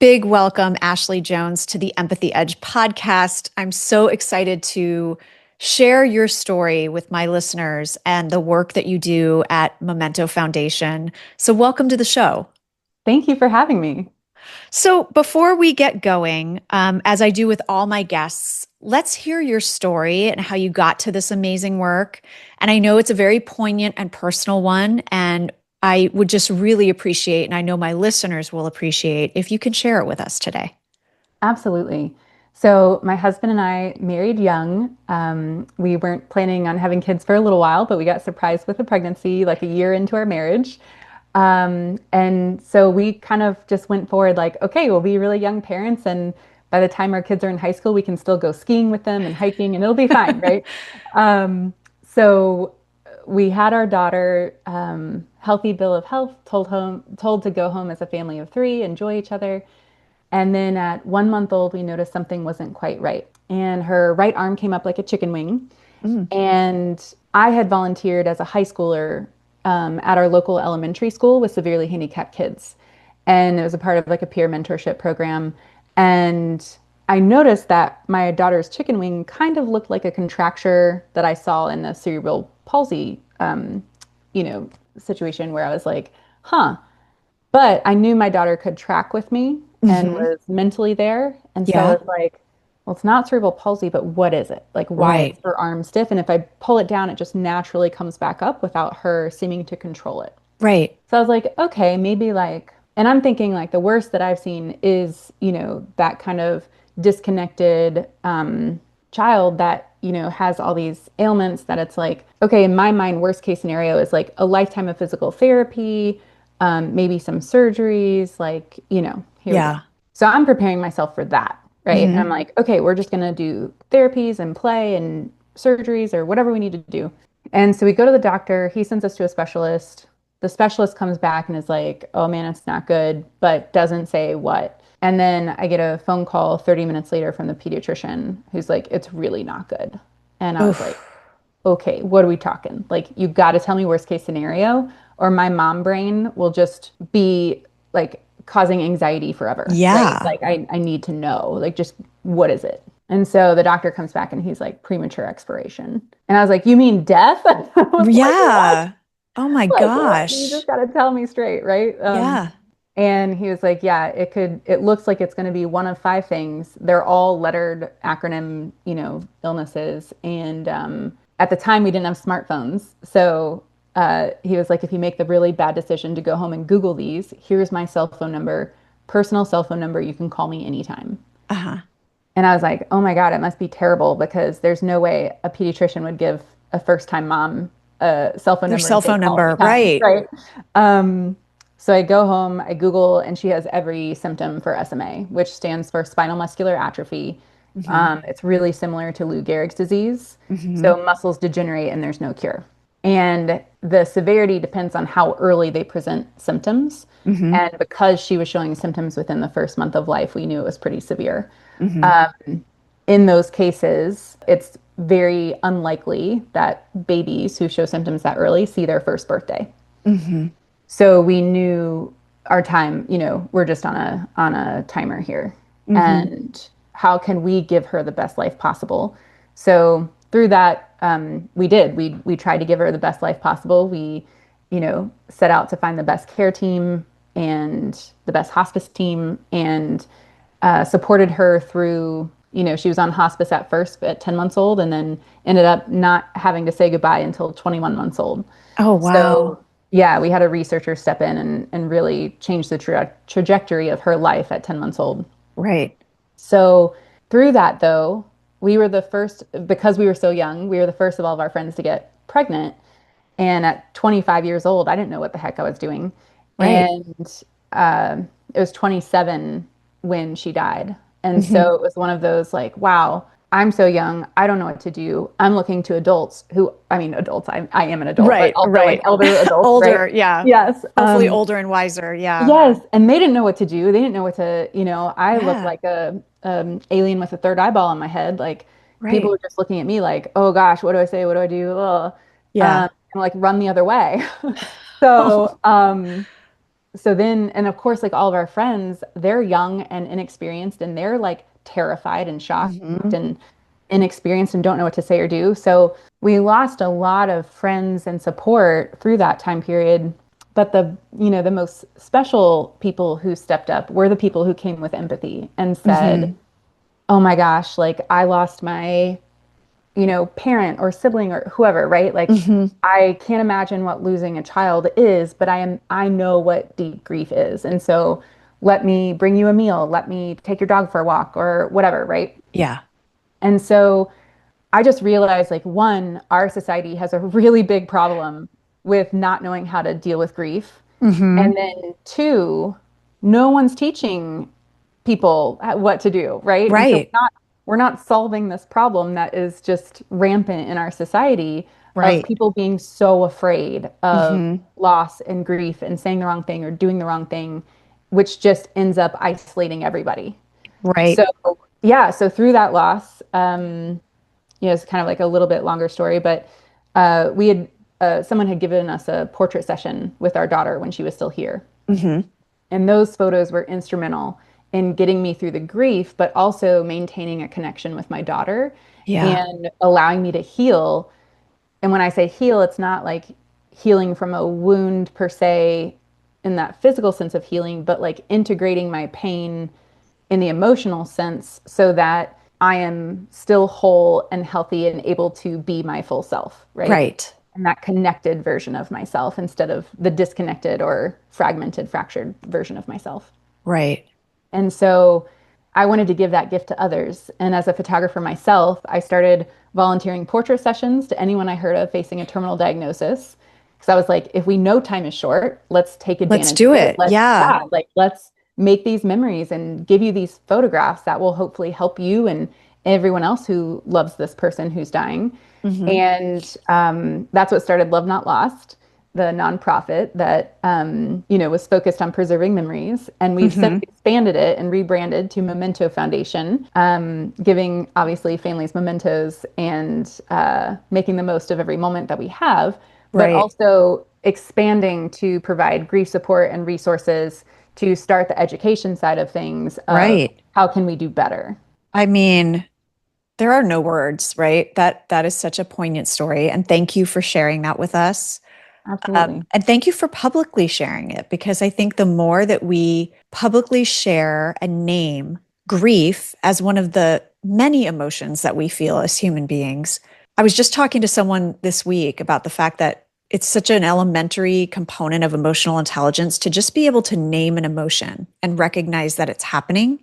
Big welcome, Ashley Jones, to the Empathy Edge podcast. I'm so excited to share your story with my listeners and the work that you do at Memento Foundation. So, welcome to the show. Thank you for having me. So, before we get going, as I do with all my guests, let's hear your story and how you got to this amazing work. And I know it's a very poignant and personal one. And I would just really appreciate, and I know my listeners will appreciate, if you can share it with us today. Absolutely. So, my husband and I married young. We weren't planning on having kids for a little while, but we got surprised with a pregnancy like a year into our marriage. And so we kind of just went forward like, okay, we'll be really young parents. And by the time our kids are in high school, we can still go skiing with them and hiking and it'll be fine, right? So we had our daughter, healthy bill of health, told to go home as a family of three, enjoy each other. And then at 1 month old, we noticed something wasn't quite right. And her right arm came up like a chicken wing. Mm. And I had volunteered as a high schooler at our local elementary school with severely handicapped kids. And it was a part of like a peer mentorship program. And I noticed that my daughter's chicken wing kind of looked like a contracture that I saw in the cerebral palsy, situation where I was like, huh. But I knew my daughter could track with me and Hmm. was mentally there. And so I Yeah, was like, well, it's not cerebral palsy, but what is it? Like, why is right. her arm stiff? And if I pull it down, it just naturally comes back up without her seeming to control it. Right. So I was like, okay, maybe like, and I'm thinking like the worst that I've seen is, that kind of disconnected child that, has all these ailments that it's like, okay, in my mind, worst case scenario is like a lifetime of physical therapy, maybe some surgeries, like, here we go. Yeah. So I'm preparing myself for that, right? And I'm Hmm. like, okay, we're just going to do therapies and play and surgeries or whatever we need to do. And so we go to the doctor, he sends us to a specialist. The specialist comes back and is like, oh man, it's not good, but doesn't say what. And then I get a phone call 30 minutes later from the pediatrician who's like, it's really not good. And I was Oof. like, okay, what are we talking? Like, you got to tell me worst case scenario, or my mom brain will just be like causing anxiety forever, right? Yeah. Like, I need to know, like, just what is it? And so the doctor comes back and he's like, premature expiration. And I was like, you mean death? I was like, what? Yeah. Oh my Like, what? You gosh. just got to tell me straight, right? Yeah. And he was like, yeah, it looks like it's going to be one of five things. They're all lettered acronym, illnesses. And at the time, we didn't have smartphones. So he was like, if you make the really bad decision to go home and Google these, here's my cell phone number, personal cell phone number. You can call me anytime. Uh-huh. And I was like, oh my God, it must be terrible because there's no way a pediatrician would give a first time mom a cell phone Their number and cell say, phone call number. anytime. Right. Right. Um, so I go home, I Google, and she has every symptom for SMA, which stands for spinal muscular atrophy. Hmm. It's really similar to Lou Gehrig's disease. Hmm. So muscles degenerate and there's no cure. And the severity depends on how early they present symptoms. Hmm. And because she was showing symptoms within the first month of life, we knew it was pretty severe. Hmm. Um, in those cases, it's very unlikely that babies who show symptoms that early see their first birthday. Hmm. So we knew our time, we're just on a timer here. Hmm. And how can we give her the best life possible? So through that, we did. We tried to give her the best life possible. We, set out to find the best care team and the best hospice team and supported her through, she was on hospice at first at 10 months old and then ended up not having to say goodbye until 21 months old. Oh, wow. So, yeah, we had a researcher step in and really change the trajectory of her life at 10 months old. Right. So, through that, though, we were the first, because we were so young, we were the first of all of our friends to get pregnant. And at 25 years old, I didn't know what the heck I was doing. Right. And it was 27 when she died. And Hmm. so it was one of those like, wow, I'm so young. I don't know what to do. I'm looking to adults who, I mean, adults, I am an adult, but Right. also like Right. elder adults, right? Older. Yeah. Yes. Hopefully older and wiser. Yeah. Yes. And they didn't know what to do. They didn't know what to, I look Yeah. like a alien with a third eyeball on my head. Like people Right. were just looking at me like, oh gosh, what do I say? What do I do? Ugh. Yeah. And like run the other way. So, so then, and of course, like all of our friends, they're young and inexperienced and they're like terrified and shocked Hmm. and inexperienced and don't know what to say or do. So we lost a lot of friends and support through that time period. But the most special people who stepped up were the people who came with empathy and said, Hmm. oh my gosh, like I lost my parent or sibling or whoever, right? Like Hmm. I can't imagine what losing a child is, but I know what deep grief is. And so let me bring you a meal, let me take your dog for a walk or whatever, right? Yeah. And so I just realized like one, our society has a really big problem with not knowing how to deal with grief. Hmm. And then two, no one's teaching people what to do, right? And so Right. we're not solving this problem that is just rampant in our society of Right. people being so afraid of Hmm. loss and grief and saying the wrong thing or doing the wrong thing, which just ends up isolating everybody. So Right. yeah, so through that loss, it's kind of like a little bit longer story, but we had someone had given us a portrait session with our daughter when she was still here. Hmm. And those photos were instrumental in getting me through the grief, but also maintaining a connection with my daughter Yeah. and allowing me to heal. And when I say heal, it's not like healing from a wound per se in that physical sense of healing, but like integrating my pain in the emotional sense so that I am still whole and healthy and able to be my full self, right? Right. And that connected version of myself instead of the disconnected or fragmented, fractured version of myself. Right. And so I wanted to give that gift to others. And as a photographer myself, I started volunteering portrait sessions to anyone I heard of facing a terminal diagnosis. Because I was like, if we know time is short, let's take Let's advantage do of it. it. Yeah. Let's make these memories and give you these photographs that will hopefully help you and everyone else who loves this person who's dying. Hmm. And that's what started Love Not Lost, the nonprofit that was focused on preserving memories. And we've since Hmm. expanded it and rebranded to Memento Foundation, giving obviously families mementos and making the most of every moment that we have, but Right. also expanding to provide grief support and resources to start the education side of things of Right. how can we do better. I mean, there are no words, right? That is such a poignant story. And thank you for sharing that with us. Absolutely. And thank you for publicly sharing it because I think the more that we publicly share and name grief as one of the many emotions that we feel as human beings. I was just talking to someone this week about the fact that it's such an elementary component of emotional intelligence to just be able to name an emotion and recognize that it's happening.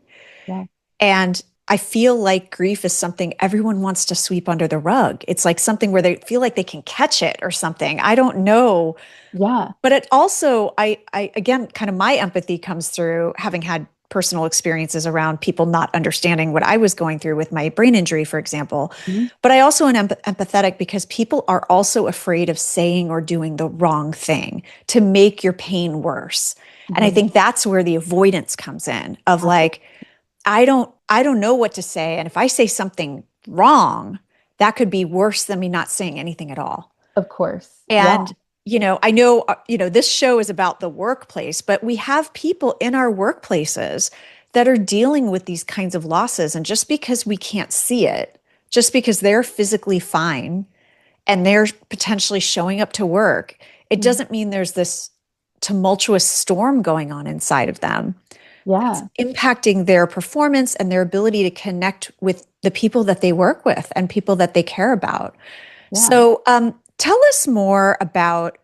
Yeah. And I feel like grief is something everyone wants to sweep under the rug. It's like something where they feel like they can catch it or something. I don't know. Yeah. But it also, I again, kind of my empathy comes through having had personal experiences around people not understanding what I was going through with my brain injury, for example. Mhm. But I also am empathetic because people are also afraid of saying or doing the wrong thing to make your pain worse. And I Mhm. think that's where the avoidance comes in of Absolutely. like, I don't know what to say. And if I say something wrong, that could be worse than me not saying anything at all. Of course. Yeah. And, I know, this show is about the workplace, but we have people in our workplaces that are dealing with these kinds of losses. And just because we can't see it, just because they're physically fine and they're potentially showing up to work, it Mhm. doesn't mean there's this tumultuous storm going on inside of them that's Yeah. impacting their performance and their ability to connect with the people that they work with and people that they care about. Yeah. So, tell us more about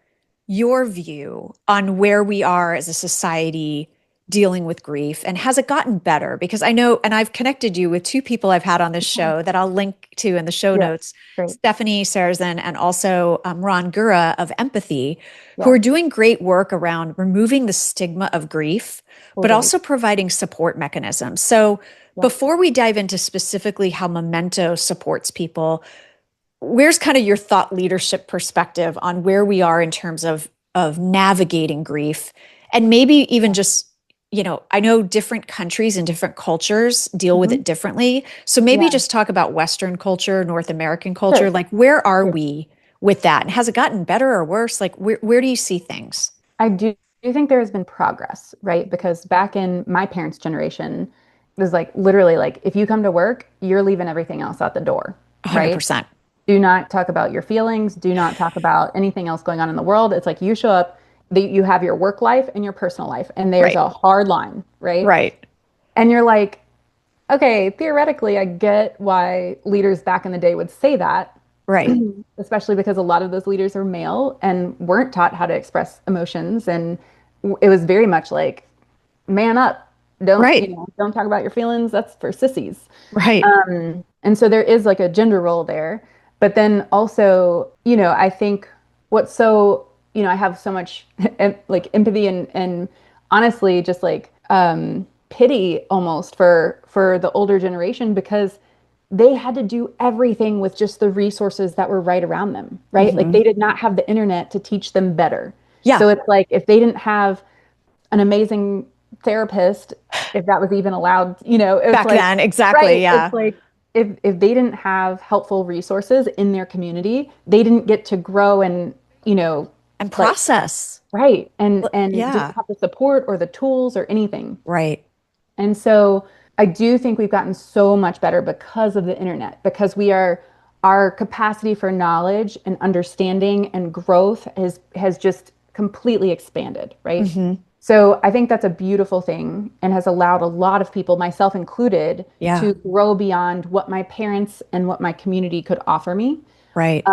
your view on where we are as a society dealing with grief and has it gotten better? Because I know, and I've connected you with two people I've had on this show that I'll link to in the show Yeah. notes, Great. Stephanie Sarazin and also Ron Gura of Empathy, who Yeah. are doing great work around removing the stigma of grief, but Totally. also providing support mechanisms. So Yeah. before we dive into specifically how Memento supports people, where's kind of your thought leadership perspective on where we are in terms of navigating grief and maybe even just I know different countries and different cultures deal with Hmm. it differently, so maybe Yeah. just talk about Western culture, North American culture, Sure. like where are Sure. we with that and has it gotten better or worse, like where do you see things? I do do think there has been progress, right? Because back in my parents' generation, it was like literally like if you come to work, you're leaving everything else at the door, right? 100%. Do not talk about your feelings. Do not talk about anything else going on in the world. It's like you show up, you have your work life and your personal life, and there's Right. a hard line, right? Right. And you're like, okay, theoretically, I get why leaders back in the day would say that, Right. especially because a lot of those leaders are male and weren't taught how to express emotions. And it was very much like, man up. Right. Don't talk about your feelings. That's for sissies. Right. And so there is like a gender role there. But then also, I think what's so, I have so much like empathy and honestly just like pity almost for the older generation because they had to do everything with just the resources that were right around them, right? Like Hmm. they did not have the internet to teach them better. Yeah. So it's like if they didn't have an amazing therapist, if that was even allowed, it's Back like, then, exactly. right, it's Yeah. like if they didn't have helpful resources in their community, they didn't get to grow and, And like, process. right, and didn't Yeah. have the support or the tools or anything. Right. And so I do think we've gotten so much better because of the internet, because our capacity for knowledge and understanding and growth has just completely expanded, right? Hmm. So I think that's a beautiful thing and has allowed a lot of people, myself included, Yeah. to grow beyond what my parents and what my community could offer me, Right.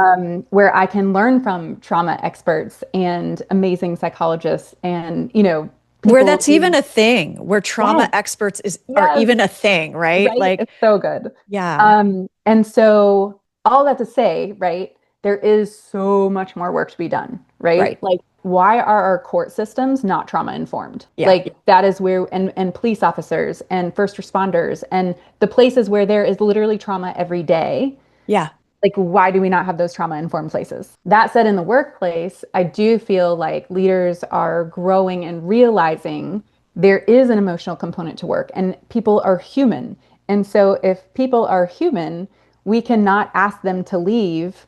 where I can learn from trauma experts and amazing psychologists and, Where people that's even who, a thing, where trauma yes, experts are yes, even a thing, right? right? Like, It's so good. yeah. And so all that to say, right, there is so much more work to be done, right? Right. Like, why are our court systems not trauma informed? Yeah. Like that is where and police officers and first responders and the places where there is literally trauma every day. Yeah. Like, why do we not have those trauma informed places? That said, in the workplace, I do feel like leaders are growing and realizing there is an emotional component to work and people are human. And so, if people are human, we cannot ask them to leave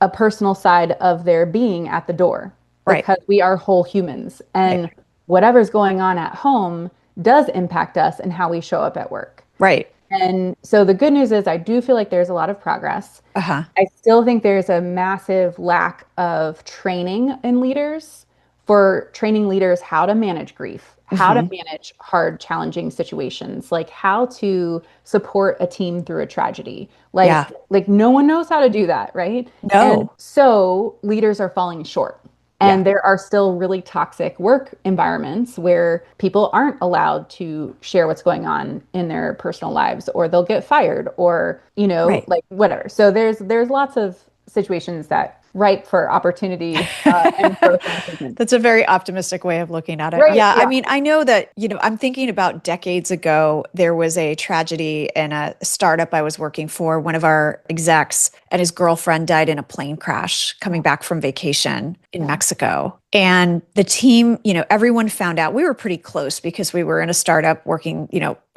a personal side of their being at the door Right. because we are whole humans. Right. And whatever's going on at home does impact us and how we show up at work. Right. And so the good news is I do feel like there's a lot of progress. Uh-huh. I still think there's a massive lack of training in leaders for training leaders how to manage grief, how to Hmm. manage hard, challenging situations, like how to support a team through a tragedy. Yeah. Like no one knows how to do that, right? And No. so leaders are falling short. Yeah. And there are still really toxic work environments where people aren't allowed to share what's going on in their personal lives, or they'll get fired, or, Right. like whatever. So there's lots of situations that ripe for opportunity and growth and improvement. That's a very optimistic way of looking at it. Right. Yeah, I Yeah. mean, I know that, I'm thinking about decades ago, there was a tragedy in a startup I was working for. One of our execs and his girlfriend died in a plane crash coming back from vacation in Yeah. Mexico. And the team, everyone found out. We were pretty close because we were in a startup working,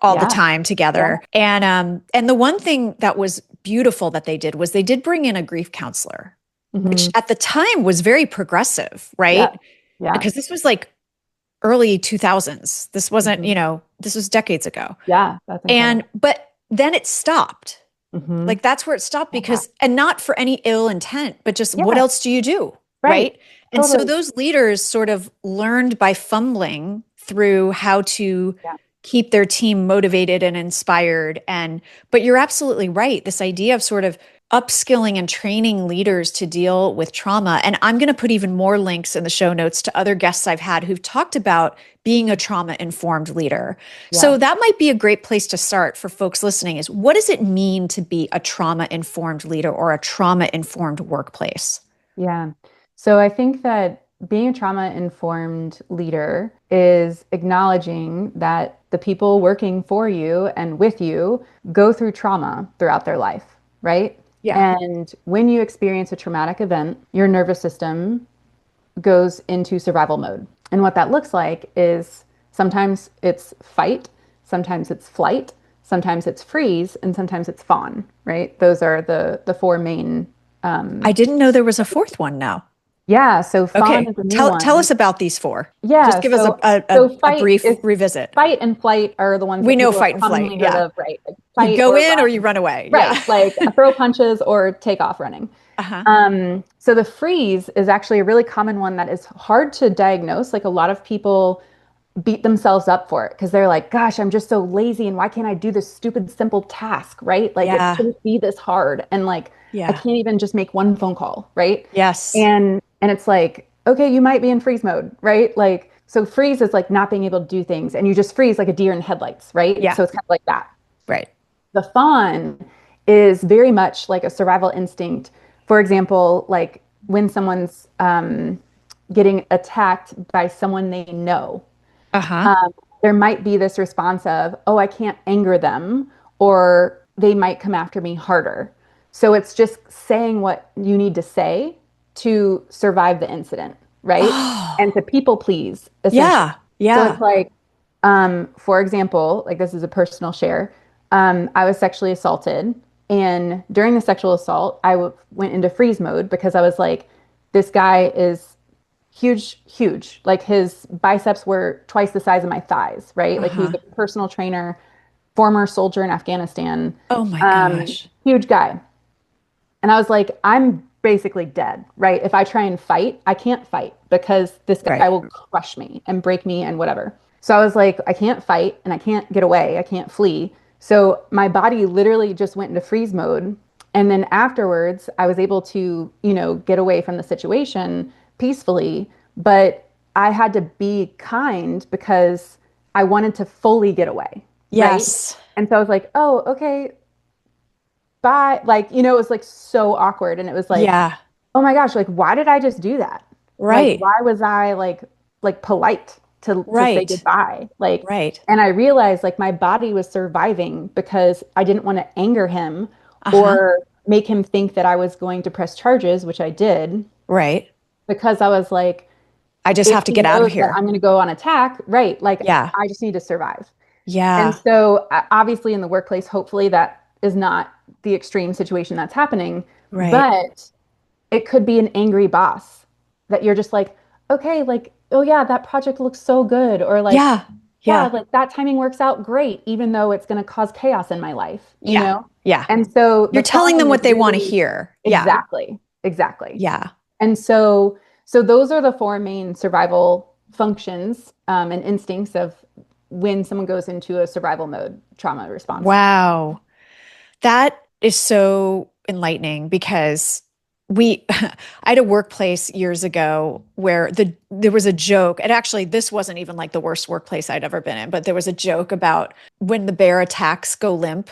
all the Yeah. time Yeah. together. And the one thing that was beautiful that they did was they did bring in a grief counselor, which Hmm. at the time was very progressive, Yeah. right? Yeah. Because this was like early 2000s. This wasn't, Hmm. this was decades ago. Yeah. That's And, incredible. but then it stopped. Hmm. Like that's where it stopped Yeah. because, and not for any ill intent, but just what Yeah. else do you do? Right. Right. And so Totally. those leaders sort of learned by fumbling through how to Yeah. keep their team motivated and inspired. But you're absolutely right. This idea of sort of upskilling and training leaders to deal with trauma. And I'm going to put even more links in the show notes to other guests I've had who've talked about being a trauma informed leader. Yeah. So that might be a great place to start for folks listening is what does it mean to be a trauma informed leader or a trauma informed workplace? Yeah. So I think that being a trauma informed leader is acknowledging that the people working for you and with you go through trauma throughout their life, right? Yeah. And when you experience a traumatic event, your nervous system goes into survival mode. And what that looks like is sometimes it's fight, sometimes it's flight, sometimes it's freeze, and sometimes it's fawn, right? Those are the four main I didn't know there was a fourth one now. Yeah, so fawn Okay. is a new Tell one. us about these four. Yeah, Just give us so so a fight brief is revisit. fight and flight are the ones We that know people have fight and flight. commonly heard Yeah. of, right? Like You fight go or in or you run. run away. Yeah. Right, like throw punches or take off running. Uh-huh. So the freeze is actually a really common one that is hard to diagnose. Like a lot of people beat themselves up for it because they're like, gosh, I'm just so lazy and why can't I do this stupid simple task, right? Like it Yeah. shouldn't be this hard. And like I Yeah. can't even just make one phone call, right? Yes. And it's like, okay, you might be in freeze mode, right? Like so freeze is like not being able to do things and you just freeze like a deer in headlights, right? Yeah. So it's kind of like that. Right. The fawn is very much like a survival instinct. For example, like when someone's getting attacked by someone they know, Uh-huh. um, there might be this response of, oh, I can't anger them, or they might come after me harder. So it's just saying what you need to say to survive the incident, right? And Oh. to people please, essentially. Yeah. So it's Yeah. like, for example, like this is a personal share. I was sexually assaulted, and during the sexual assault, went into freeze mode because I was like, this guy is huge, huge. Like his biceps were twice the size of my thighs, right? Like he was Uh-huh. a personal trainer, former soldier in Afghanistan, Oh my gosh. huge guy. And I was like, I'm basically dead, right? If I try and fight, I can't fight because this guy Right. will crush me and break me and whatever. So I was like, I can't fight and I can't get away. I can't flee. So my body literally just went into freeze mode. And then afterwards, I was able to, get away from the situation peacefully. But I had to be kind because I wanted to fully get away, right? Yes. And so I was like, oh, okay, bye. Like, it was like so awkward. And it was like, Yeah. oh my gosh, like why did I just do that? Like Right. why was I like polite to say Right. goodbye? Like Right. and I realized like my body was surviving because I didn't want to anger him Uh-huh. or make him think that I was going to press charges, which I did, Right. because I was like, I just if have to he get out of knows that here. I'm going to go on attack, right? Like Yeah. I just need to survive. And Yeah. so, obviously, in the workplace, hopefully that is not the extreme situation that's happening, Right. but it could be an angry boss that you're just like, okay, like, oh yeah, that project looks so good. Or like, Yeah. yeah, Yeah. like that timing works out great, even though it's going to cause chaos in my life, you Yeah. know? Yeah. And so You're the telling them fawn is what they want to really hear. Yeah. exactly, exactly. Yeah. And so those are the four main survival functions and instincts of when someone goes into a survival mode trauma response. Wow. That is so enlightening because I had a workplace years ago where there was a joke. And actually, this wasn't even like the worst workplace I'd ever been in, but there was a joke about when the bear attacks, go limp.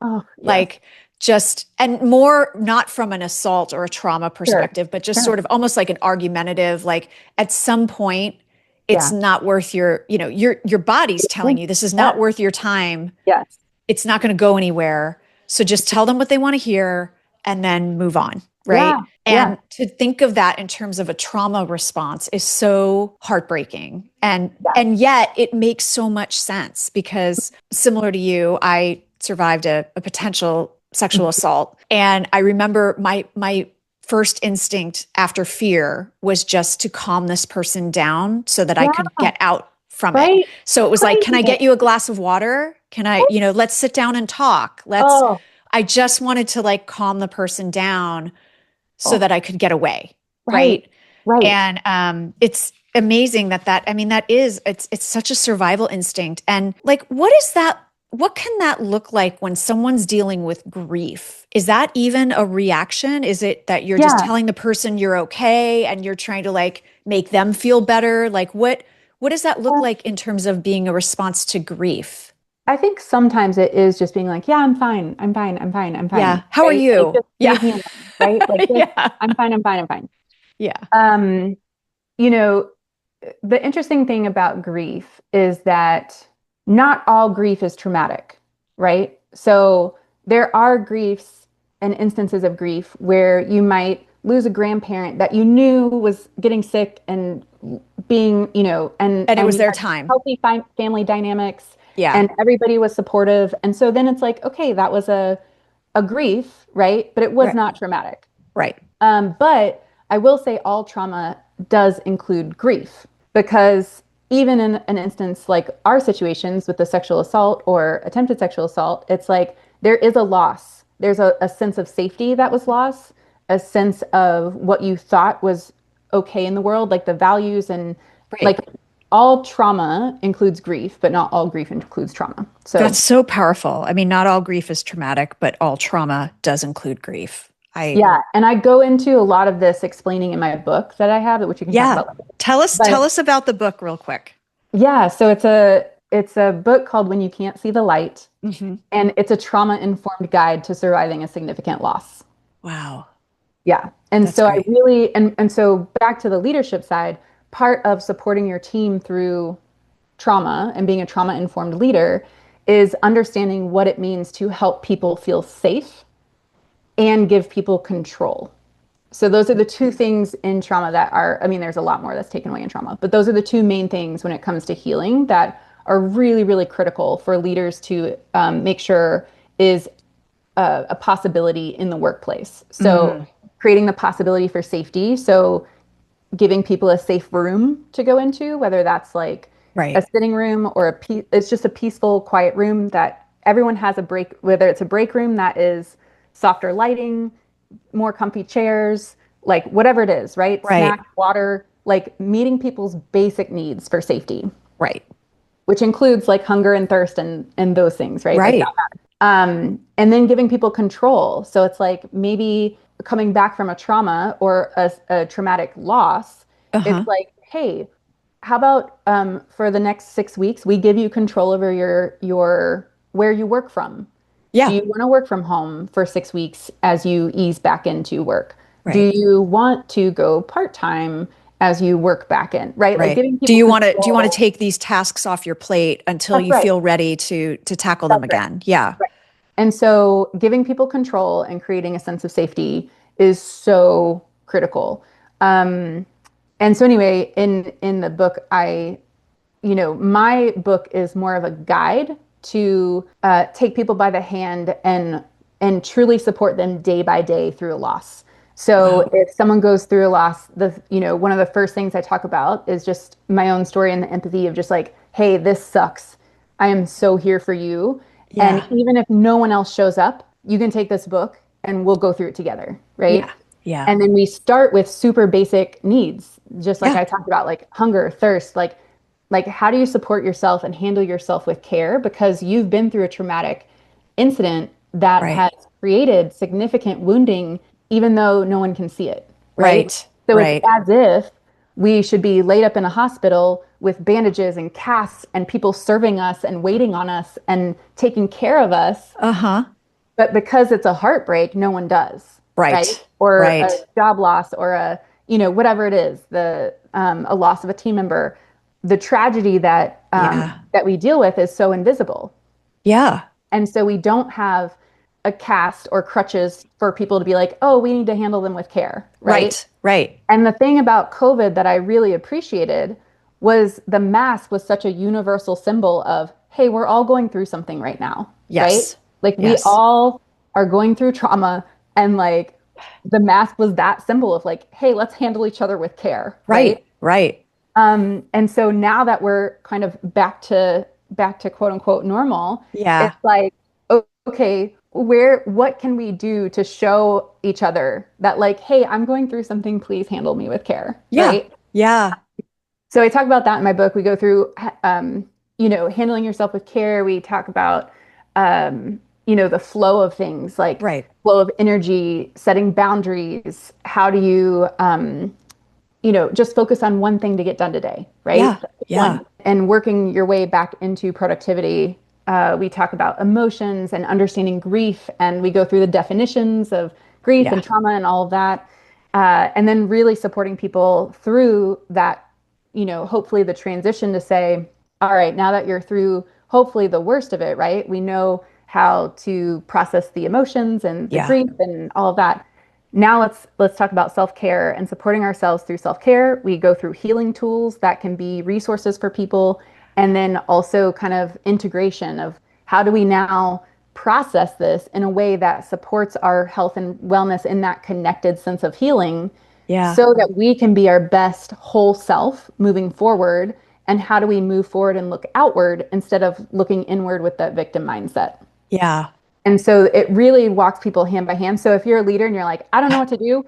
Oh, yes. Like just, and more not from an assault or a trauma Sure. perspective, but just Sure. sort of almost like an argumentative, like at some point, it's Yeah. not worth your body's telling you this is not Yes. worth your time. Yes. It's not going to go anywhere. So just tell them what they want to hear and then move on. Yeah. Right. Yeah. And to think of that in terms of a trauma response is so heartbreaking. Yes. And yet it makes so much sense because similar to you, I survived a potential sexual assault. And I remember my first instinct after fear was just to calm this person down so that I Yeah. could get out from it. Right. So it was like, can I Craziness. get you a glass of water? Can I, let's sit down and talk. Oh, I just wanted to like calm the person down so oh, that I could get away. right. Right. Right. And it's amazing I mean, it's such a survival instinct. And like, what can that look like when someone's dealing with grief? Is that even a reaction? Is it that you're just Yeah. telling the person you're okay and you're trying to like make them feel better? Like what does that look Uh, like in terms of being a response to grief? I think sometimes it is just being like, yeah, I'm fine. I'm fine. I'm fine. I'm Yeah. fine. How are Right. Like you? just Yeah. leave me alone. Right. Like just, Yeah. I'm fine. I'm fine. I'm fine. Yeah. Um, you know, the interesting thing about grief is that not all grief is traumatic, right? So there are griefs and instances of grief where you might lose a grandparent that you knew was getting sick and being, And it and was you their had time. healthy family dynamics Yeah. and everybody was supportive. And so then it's like, okay, that was a grief, right? But it was Right. not traumatic. Right. But I will say all trauma does include grief because even in an instance like our situations with the sexual assault or attempted sexual assault, it's like there is a loss. There's a sense of safety that was lost, a sense of what you thought was okay in the world, like the values and Right. like all trauma includes grief, but not all grief includes trauma. That's So so powerful. I mean, not all grief is traumatic, but all trauma does include grief. yeah, and I go into a lot of this explaining in my book that I have, which we can talk Yeah. about later. Tell But us about the book real quick. yeah, so it's a book called When You Can't See the Light, Hmm. and it's a trauma-informed guide to surviving a significant loss. Wow. Yeah. And That's so I great. really and so back to the leadership side, part of supporting your team through trauma and being a trauma-informed leader is understanding what it means to help people feel safe and give people control. So those are the two things in trauma that are, I mean, there's a lot more that's taken away in trauma, but those are the two main things when it comes to healing that are really, really critical for leaders to make sure is a possibility in the workplace. So Mm, creating the possibility for safety. So giving people a safe room to go into, whether that's like a right. sitting room or it's just a peaceful, quiet room that everyone has a break, whether it's a break room that is softer lighting, more comfy chairs, like whatever it is, right? Right. Snack, water, like meeting people's basic needs for safety, Right. which includes like hunger and thirst and those things, right? Like that. Right. And then giving people control. So it's like maybe coming back from a trauma or a traumatic loss, Uh-huh. it's like, hey, how about for the next 6 weeks, we give you control over your where you work from. Do Yeah. you want to work from home for 6 weeks as you ease back into work? Do Right. you want to go part-time as you work back in, right? Like Right. giving people Do you want to control. take these tasks off your plate until That's you right. feel ready to tackle them That's right. again? Yeah. Right. And so giving people control and creating a sense of safety is so critical. Um, and so anyway, in the book, my book is more of a guide to take people by the hand and truly support them day by day through a loss. So Wow. if someone goes through a loss, one of the first things I talk about is just my own story and the empathy of just like, hey, this sucks. I am so here for you. And Yeah. even if no one else shows up, you can take this book and we'll go through it together, Yeah. right? Yeah. And then we start with super basic needs, just like Yeah. I talked about, like hunger, thirst, like how do you support yourself and handle yourself with care because you've been through a traumatic incident that Right. has created significant wounding even though no one can see it, right? Right. So it's Right. as if we should be laid up in a hospital with bandages and casts and people serving us and waiting on us and taking care of us, Uh-huh. but because it's a heartbreak, no one does, right? Right. Or a Right. job loss or whatever it is, a loss of a team member. The tragedy Yeah. that we deal with is so invisible. Yeah. And so we don't have a cast or crutches for people to be like, oh, we need to handle them with care, right? Right. Right. And the thing about COVID that I really appreciated was the mask was such a universal symbol of, hey, we're all going through something right now, right? Yes. Like we Yes. all are going through trauma and like the mask was that symbol of like, hey, let's handle each other with care, right? Right. Right. And so now that we're kind of back to quote unquote normal, Yeah. it's like, okay, what can we do to show each other that like, hey, I'm going through something, please handle me with care, Yeah. right? Yeah. So I talk about that in my book. We go through, handling yourself with care. We talk about, the flow of things like Right. flow of energy, setting boundaries. How do you, just focus on one thing to get done today, right? Yeah. Yeah. One. And working your way back into productivity. We talk about emotions and understanding grief, and we go through the definitions of grief Yeah. and trauma and all of that. And then really supporting people through that, hopefully the transition to say, all right, now that you're through hopefully the worst of it, right? We know how to process the emotions and the Yeah. grief and all of that. Now let's talk about self-care and supporting ourselves through self-care. We go through healing tools that can be resources for people, and then also kind of integration of how do we now process this in a way that supports our health and wellness in that connected sense of healing Yeah. so that we can be our best whole self moving forward. And how do we move forward and look outward instead of looking inward with that victim mindset? Yeah. And so it really walks people hand by hand. So if you're a leader and you're like, I don't know what to do,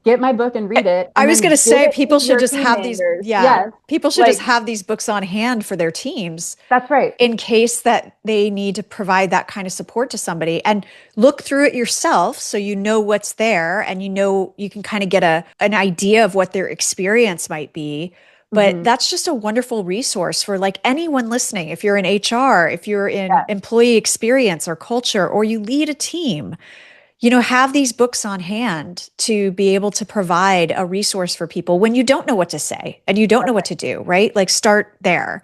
get my book and read it I and was then going to give say it people to should your just team have these, members. yeah, Yes. people should just Like, have these books on hand for their teams that's right. in case that they need to provide that kind of support to somebody, and look through it yourself so you know what's there, and you know you can kind of get an idea of what their experience might be. But Hmm. that's just a wonderful resource for like anyone listening. If you're in HR, if you're in Yes. employee experience or culture, or you lead a team, have these books on hand to be able to provide a resource for people when you don't know what to say and you don't know That's what to do, right? Like start there.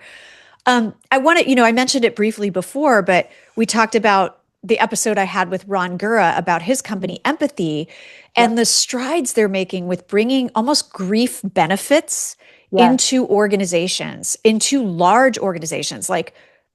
I want to, I mentioned it briefly before, but we talked about the episode I had with Ron Gura about his right. company, Empathy, and Yep. the strides they're making with bringing almost grief benefits Yes. into organizations, into large organizations, like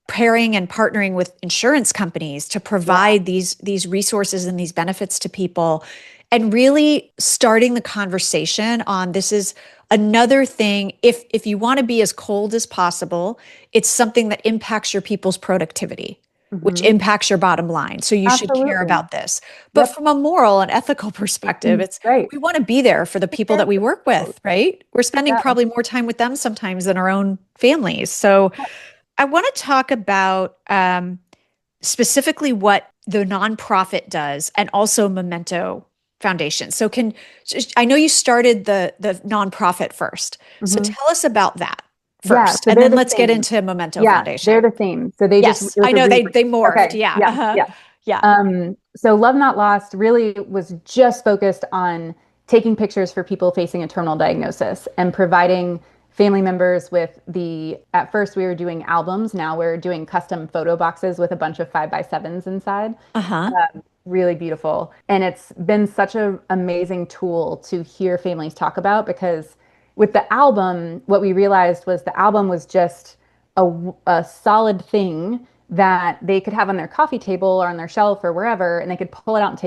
pairing and partnering with insurance companies to Yeah. provide these resources and these benefits to people, and really starting the conversation on this is another thing. If you want to be as cold as possible, it's something that impacts your people's productivity, which Hmm. impacts your bottom line. So you should care Absolutely. about this. But Yep. from a moral and ethical perspective, it's Right. we want to be there for the Take people care that of we the work people. with, right? We're spending Yeah. probably more time with them sometimes than our own families. So I want to talk about specifically what the nonprofit does and also Memento Foundation. So I know you started the nonprofit first. So Hmm. tell us about that Yeah. first, So and they're then the let's get same. into Memento Yeah. They're Foundation. the same. So they just, it Yes, was I a know they rebrand. they morphed. Okay. Yeah. Yeah. Uh-huh. Yeah. Yeah. So Love Not Lost really was just focused on taking pictures for people facing a terminal diagnosis and providing family members with at first we were doing albums. Now we're doing custom photo boxes with a bunch of 5x7s inside. Uh-huh. Really beautiful. And it's been such an amazing tool to hear families talk about because with the album, what we realized was the album was just a solid thing that they could have on their coffee table or on their shelf or wherever, and they could pull it out and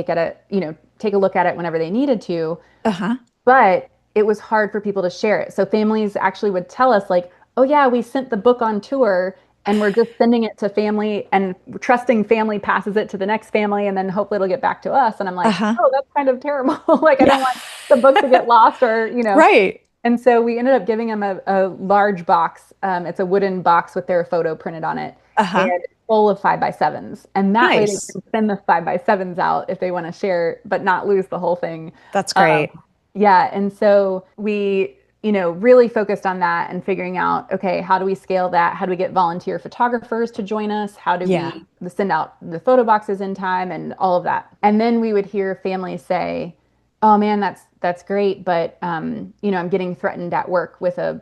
take a look at it whenever they needed to. Uh-huh. But it was hard for people to share it. So families actually would tell us like, "Oh yeah, we sent the book on tour and we're just sending it to family and trusting family passes it to the next family and then hopefully it'll get back to us." And I'm like, Uh-huh. "Oh, that's kind of terrible. Like I Yeah. don't want the book to get lost or. Right. And so we ended up giving them a large box. It's a wooden box with their photo printed on it and Uh-huh. full of 5x7s. And that way they Nice. can send the 5x7s out if they want to share, but not lose the whole thing. That's Um, great. yeah. And so we, really focused on that and figuring out, okay, how do we scale that? How do we get volunteer photographers to join us? How do Yeah. we send out the photo boxes in time and all of that? And then we would hear families say, oh man, that's great, but I'm getting threatened at work with a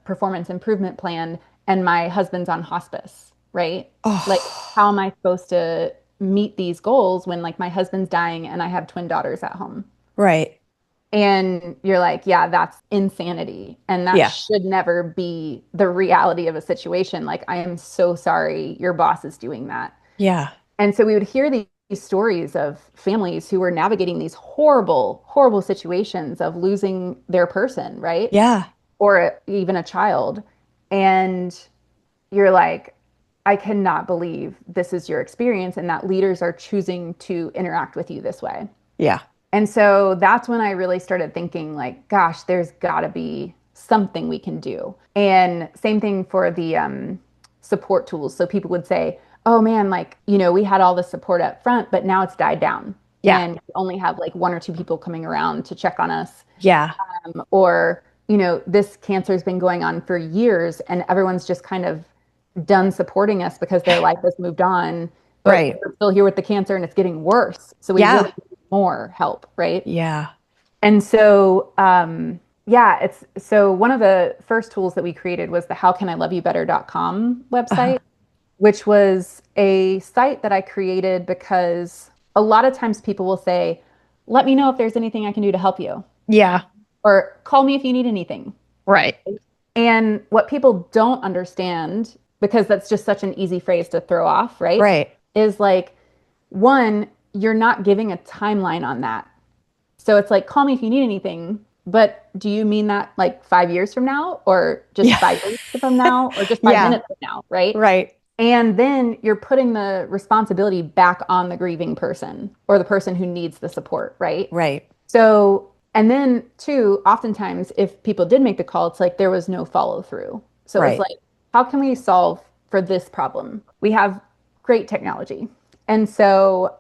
performance improvement plan, and my husband's on hospice, right? Like, how Oh, am I supposed to meet these goals when like my husband's dying and I have twin daughters at home? right. And you're like, yeah, that's insanity, and that Yeah. should never be the reality of a situation. Like, I am so sorry your boss is doing that. Yeah. And so we would hear these stories of families who were navigating these horrible, horrible situations of losing their person, right? Yeah. Or even a child. And you're like, I cannot believe this is your experience and that leaders are choosing to interact with you this way. Yeah. And so that's when I really started thinking, like, gosh, there's got to be something we can do. And same thing for the support tools. So people would say, oh man, like, we had all the support up front, but now it's died down. Yeah. And we only have like one or two people coming around to check on us. Yeah. Or, this cancer has been going on for years and everyone's just kind of done supporting us because their life has moved on, but Right. we're still here with the cancer and it's getting worse. So we really Yeah. need more help, right? Yeah. And so, yeah, it's so one of the first tools that we created was the howcaniloveyoubetter.com Uh-huh. website, which was a site that I created because a lot of times people will say, let me know if there's anything I can do to help you, Yeah. or call me if you need anything. Right. And what people don't understand, because that's just such an easy phrase to throw off, right? Right. Is like, one, you're not giving a timeline on that. So it's like, call me if you need anything. but do you mean that like 5 years from now, or just Yeah. 5 minutes from now, or just five Yeah. minutes from now, right? Right. And then you're putting the responsibility back on the grieving person or the person who needs the support, right? Right. So, and then too, oftentimes if people did make the call, it's like there was no follow through. So it was Right. like, how can we solve for this problem? We have great technology. And so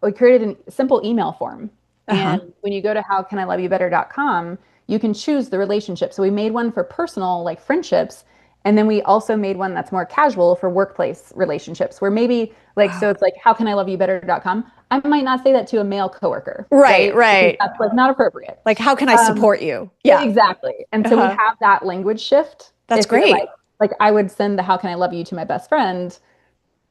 we created a simple email form. And Uh-huh. when you go to howcaniloveyoubetter.com, you can choose the relationship. So we made one for personal, like friendships. And then we also made one that's more casual for workplace relationships, where maybe like, so Oh. it's like, howcaniloveyoubetter.com. I might not say that to a male coworker, Right, right? Because right. that's like not appropriate. Like, how can I Um, support you? Yeah. exactly. And so we Uh-huh. have that language shift. That's If you're great. like I would send the how can I love you to my best friend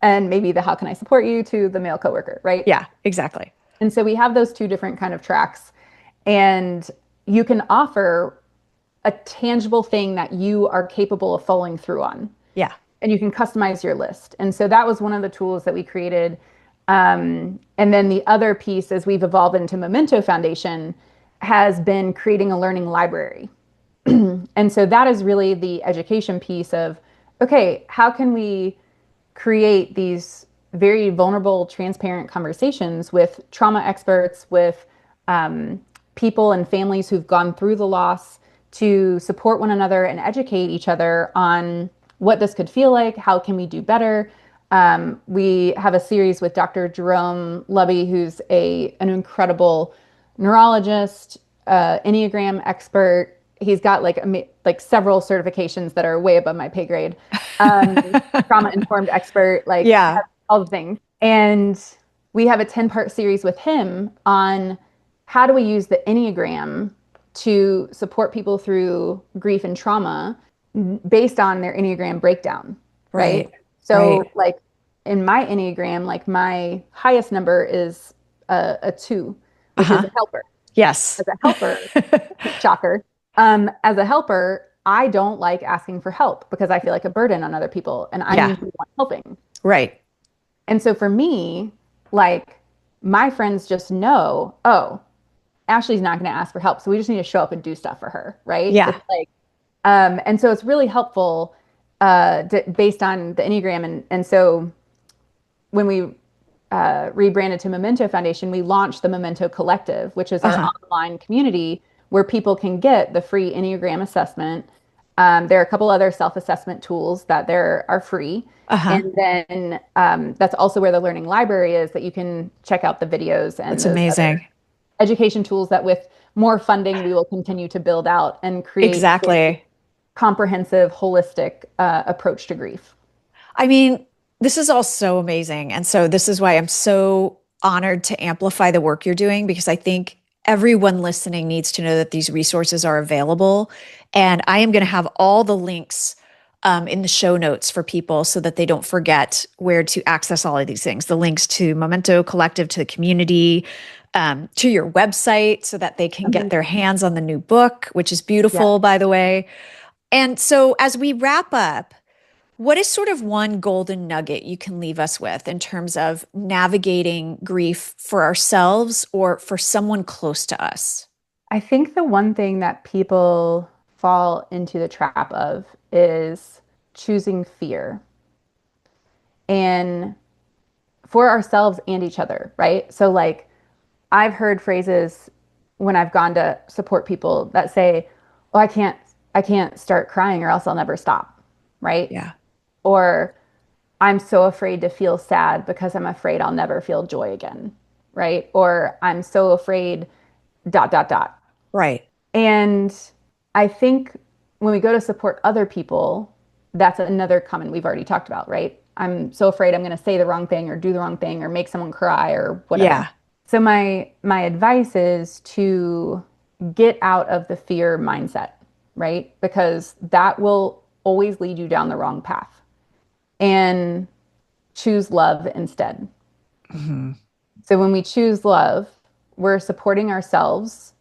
and maybe the how can I support you to the male coworker, right? Yeah, exactly. And so we have those two different kind of tracks and you can offer a tangible thing that you are capable of following through on Yeah. and you can customize your list. And so that was one of the tools that we created. And then the other piece, as we've evolved into Memento Foundation, has been creating a learning library. And so that is really the education piece of, okay, how can we create these very vulnerable, transparent conversations with trauma experts, with um, people and families who've gone through the loss to support one another and educate each other on what this could feel like, how can we do better. We have a series with Dr. Jerome Lubby, who's an incredible neurologist, Enneagram expert. He's got like several certifications that are way above my pay grade. Trauma informed expert, like Yeah. all the things. And we have a 10-part series with him on how do we use the Enneagram to support people through grief and trauma based on their Enneagram breakdown, right? Right. So, Right. like in my Enneagram, like my highest number is a two, which is Uh-huh. a helper. Yes. As a helper, shocker. As a helper, I don't like asking for help because I feel like a burden on other people, and I'm Yeah. usually the one helping. Right. And so for me, like my friends just know, oh, Ashley's not going to ask for help, so we just need to show up and do stuff for her, right? Yeah. It's like, and so it's really helpful based on the Enneagram, and so when we rebranded to Memento Foundation, we launched the Memento Collective, which is our Uh-huh. online community where people can get the free Enneagram assessment. There are a couple other self-assessment tools that there are free. Uh-huh. And then that's also where the learning library is that you can check out the videos and That's those other amazing. education tools that with more funding, we will continue to build out and create a very Exactly. comprehensive, holistic approach to grief. I mean, this is all so amazing. And so this is why I'm so honored to amplify the work you're doing because I think everyone listening needs to know that these resources are available. And I am going to have all the links in the show notes for people so that they don't forget where to access all of these things. The links to Memento Collective, to the community, to your website so that they can get their Amazing. hands on the new book, which is Yeah. beautiful, by the way. And so as we wrap up, what is sort of one golden nugget you can leave us with in terms of navigating grief for ourselves or for someone close to us? I think the one thing that people fall into the trap of is choosing fear and for ourselves and each other, right? So, like, I've heard phrases when I've gone to support people that say, "Oh, I can't start crying or else I'll never stop," right? Yeah. Or I'm so afraid to feel sad because I'm afraid I'll never feel joy again, right? Or I'm so afraid, dot, dot, dot. Right. And I think when we go to support other people, that's another common we've already talked about, right? I'm so afraid I'm going to say the wrong thing or do the wrong thing or make someone cry or whatever. Yeah. So my advice is to get out of the fear mindset, right? Because that will always lead you down the wrong path and choose love instead. Mhm. So when we choose love, we're supporting ourselves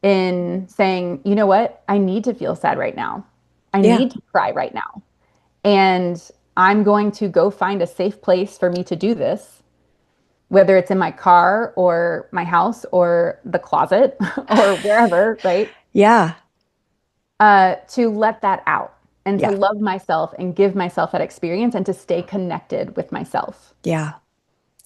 in saying, you know what? I need to feel sad right now. I Yeah. need to cry right now. And I'm going to go find a safe place for me to do this. whether it's in my car or my house or the closet or wherever, right? Yeah. To let that out and to Yeah. love myself and give myself that experience and to stay connected with myself. Yeah.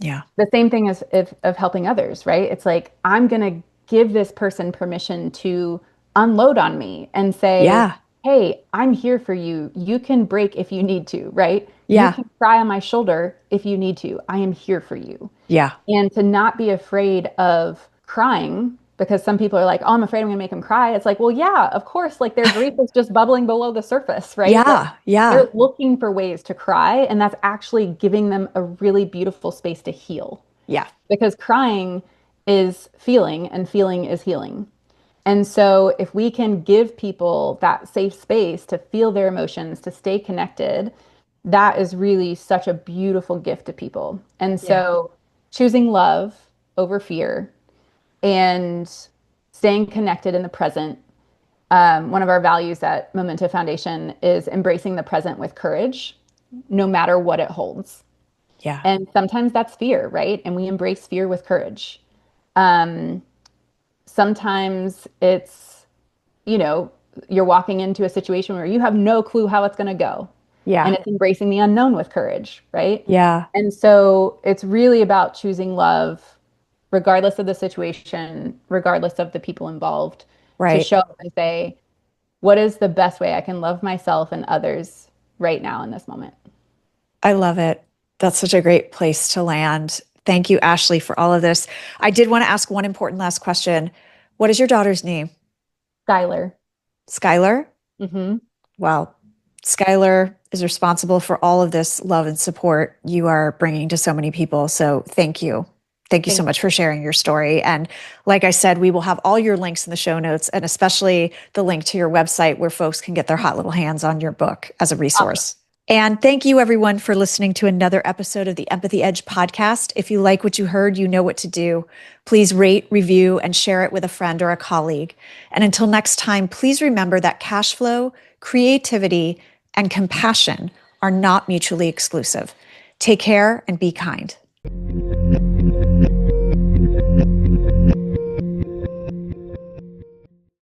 Yeah. The same thing as if of helping others, right? It's like I'm gonna give this person permission to unload on me and say, Yeah. "Hey, I'm here for you. You can break if you need to, right? You Yeah. can cry on my shoulder if you need to. I am here for you." Yeah. And to not be afraid of crying because some people are like, "Oh, I'm afraid I'm gonna make them cry." It's like, well, yeah, of course, like their grief is just bubbling below the surface, right? Like Yeah. Yeah. they're looking for ways to cry, and that's actually giving them a really beautiful space to heal Yeah. because crying is feeling and feeling is healing. And so, if we can give people that safe space to feel their emotions, to stay connected, that is really such a beautiful gift to people. And Yeah. so, choosing love over fear and staying connected in the present. One of our values at Memento Foundation is embracing the present with courage, no matter what it holds. Yeah. And sometimes that's fear, right? And we embrace fear with courage. Um, Sometimes it's, you know, you're walking into a situation where you have no clue how it's going to go. And Yeah. it's embracing the unknown with courage, right? Yeah. And so it's really about choosing love, regardless of the situation, regardless of the people involved, to Right. show up and say, what is the best way I can love myself and others right now in this moment? I love it. That's such a great place to land. Thank you, Ashley, for all of this. I did want to ask one important last question. What is your daughter's name? Skylar. Skylar? Hmm. Well, Skylar is responsible for all of this love and support you are bringing to so many people. So thank you. Thank you so Thank much for sharing your story. And like I said, we will have all your links in the show notes and especially the link to your website where folks can get their hot little hands on your book as a Awesome. resource. And thank you, everyone, for listening to another episode of the Empathy Edge podcast. If you like what you heard, you know what to do. Please rate, review, and share it with a friend or a colleague. And until next time, please remember that cash flow, creativity, and compassion are not mutually exclusive. Take care and be kind.